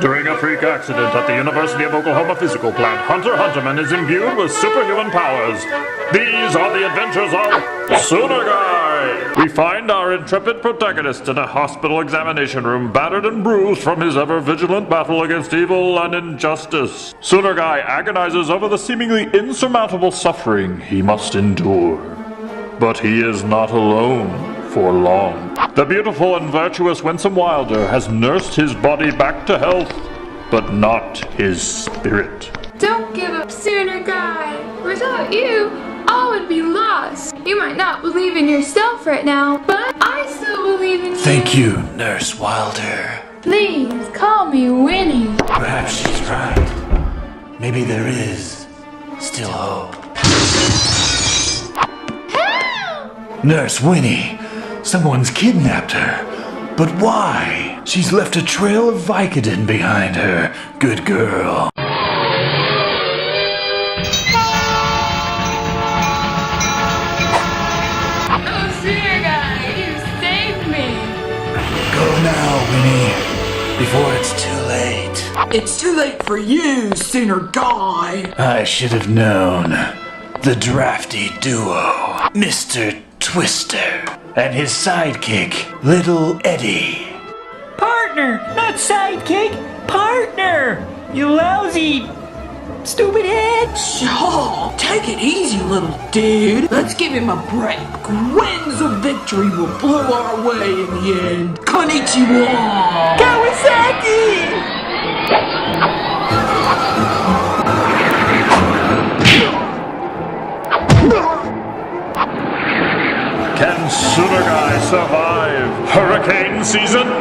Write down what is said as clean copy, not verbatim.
During a freak accident at the University of Oklahoma physical plant, Hunter Hunterman is imbued with superhuman powers. These are the adventures of Soonerguy! We find our intrepid protagonist in a hospital examination room, battered and bruised from his ever-vigilant battle against evil and injustice. Soonerguy agonizes over the seemingly insurmountable suffering he must endure. But he is not alone for long. The beautiful and virtuous Winsome Wilder has nursed his body back to health, but not his spirit. Don't give up, Soonerguy. Without you, all would be lost. You might not believe in yourself right now, but I still believe in you. Thank you, Nurse Wilder. Please, call me Winnie. Perhaps she's right. Maybe there is still hope. Help! Nurse Winnie, someone's kidnapped her. But why? She's left a trail of Vicodin behind her. Good girl. Oh, Soonerguy, you saved me. Go now, Winnie, before it's too late. It's too late for you, Soonerguy. I should have known. The drafty duo, Mr. Twister, and his sidekick, Little Eddie. Partner, not sidekick, partner! You lousy, stupid head! Shaw, take it easy, little dude. Let's give him a break. Winds of victory will blow our way in the end. Konnichiwa! Kawasaki! Can Soonerguy survive Hurricane Season?